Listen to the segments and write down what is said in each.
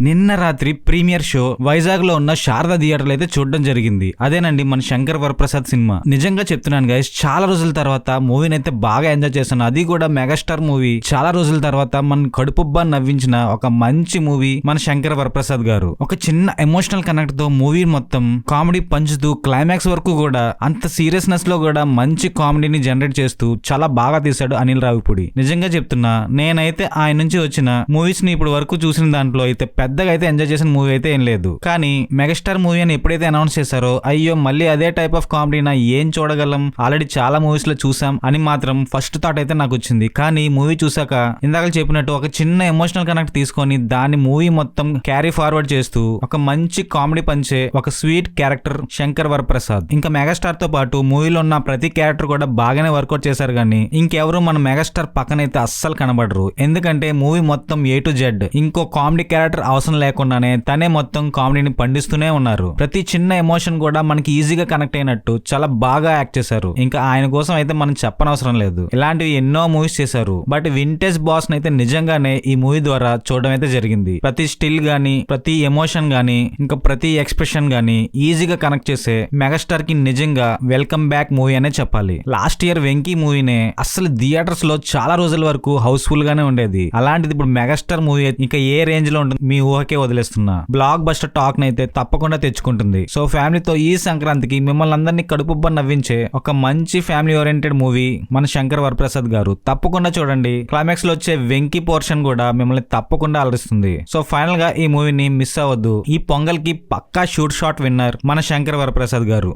నిన్న రాత్రి premiere show Vizag లో ఉన్న శారదా థియేటర్లో అయితే చూడడం జరిగింది. అదేనండి మన శంకర్ వరప్రసాద్ సినిమా. నిజంగా చెప్తున్నాను గైస్, చాలా రోజుల తర్వాత మూవీని అయితే బాగా ఎంజాయ్ చేశాను. అది కూడా మెగాస్టార్ మూవీ. చాలా రోజుల తర్వాత మన కడుపుబ్బా నవ్వించిన ఒక మంచి మూవీ మన శంకర్ వరప్రసాద్ గారు. ఒక చిన్న ఎమోషనల్ కనెక్ట్ తో మూవీ మొత్తం కామెడీ పంచుతూ క్లైమాక్స్ వరకు కూడా అంత సీరియస్నెస్ లో కూడా మంచి కామెడీని జనరేట్ చేస్తూ చాలా బాగా తీశాడు అనిల్ రావిపూడి. నిజంగా చెప్తున్నా, నేనైతే ఆయన నుంచి వచ్చిన మూవీస్ ని ఇప్పుడు వరకు చూసిన దాంట్లో అయితే పెద్దగా అయితే ఎంజాయ్ చేసిన మూవీ అయితే ఏం లేదు. కానీ మెగాస్టార్ మూవీ అని ఎప్పుడైతే అనౌన్స్ చేశారో, అయ్యో మళ్ళీ అదే టైప్ ఆఫ్ కామెడీనా, ఏం చూడగలం, ఆల్రెడీ చాలా మూవీస్ లో చూసాం అని మాత్రం ఫస్ట్ థాట్ అయితే నాకు వచ్చింది. కానీ మూవీ చూసాక ఇందాక చెప్పినట్టు ఒక చిన్న ఎమోషనల్ కనెక్ట్ తీసుకొని దాన్ని మూవీ మొత్తం క్యారీ ఫార్వర్డ్ చేస్తూ ఒక మంచి కామెడీ పంచే ఒక స్వీట్ క్యారెక్టర్ శంకర్ వరప్రసాద్. ఇంకా మెగాస్టార్ తో పాటు మూవీలో ఉన్న ప్రతి క్యారెక్టర్ కూడా బాగానే వర్కౌట్ చేశారు. కానీ ఇంకెవరు మన మెగాస్టార్ పక్కనైతే అస్సలు కనబడరు. ఎందుకంటే మూవీ మొత్తం A to Z ఇంకో కామెడీ క్యారెక్టర్ అవసరం లేకుండానే తనే మొత్తం కామెడీని పండిస్తూనే ఉన్నారు. ప్రతి చిన్న ఎమోషన్ కూడా మనకి ఈజీగా కనెక్ట్ అయినట్టు చాలా బాగా యాక్ట్ చేశారు. ఇంకా ఆయన కోసం అయితే మనం చెప్పనవసరం లేదు. ఇలాంటివి ఎన్నో మూవీస్ చేశారు. బట్ వింటేజ్ బాస్ అయితే నిజంగానే ఈ మూవీ ద్వారా చూడడం అయితే జరిగింది. ప్రతి స్టిల్ గానీ, ప్రతి ఎమోషన్ గానీ, ఇంకా ప్రతి ఎక్స్ప్రెషన్ గానీ ఈజీగా కనెక్ట్ చేసే మెగాస్టార్ కి నిజంగా వెల్కమ్ బ్యాక్ మూవీ అనే చెప్పాలి. లాస్ట్ ఇయర్ వెంకీ మూవీనే అసలు థియేటర్స్ లో చాలా రోజుల వరకు హౌస్ఫుల్ గానే ఉండేది. అలాంటిది ఇప్పుడు మెగాస్టార్ మూవీ ఇంకా ఏ రేంజ్ లో ఉంటుంది మీ ఊహకే వదిలేస్తున్నా. బ్లాక్ బస్టర్ టాక్ నైతే తప్పకుండా తెచ్చుకుంటుంది. సో ఫ్యామిలీతో ఈ సంక్రాంతికి మిమ్మల్ని అందరినీ కడుపుబ్బా నవ్వించే ఒక మంచి ఫ్యామిలీ ఓరియంటెడ్ మూవీ మన శంకర్ వరప్రసాద్ గారు. తప్పకుండా చూడండి. క్లైమాక్స్ లో వచ్చే వెంకీ పోర్షన్ కూడా మిమ్మల్ని తప్పకుండా అలరిస్తుంది. సో ఫైనల్ గా ఈ మూవీని మిస్ అవ్వద్దు. ఈ పొంగల్ కి పక్కా షూట్ షాట్ విన్నర్ మన శంకర్ వరప్రసాద్ గారు.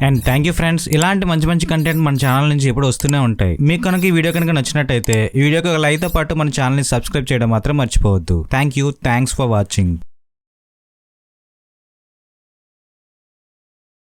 And thank you friends. ఇలాంటి మంచి మంచి కంటెంట్ మన ఛానల్ నుంచి ఎప్పుడు వస్తూనే ఉంటాయి. మీకు కనుక ఈ వీడియో కనుక నచ్చినట్టయితే ఈ వీడియోకి ఒక లైక్ తో పాటు మన ఛానల్ ని సబ్స్క్రైబ్ చేయడం మాత్రం మర్చిపోవద్దు. Thank you. Thanks for watching.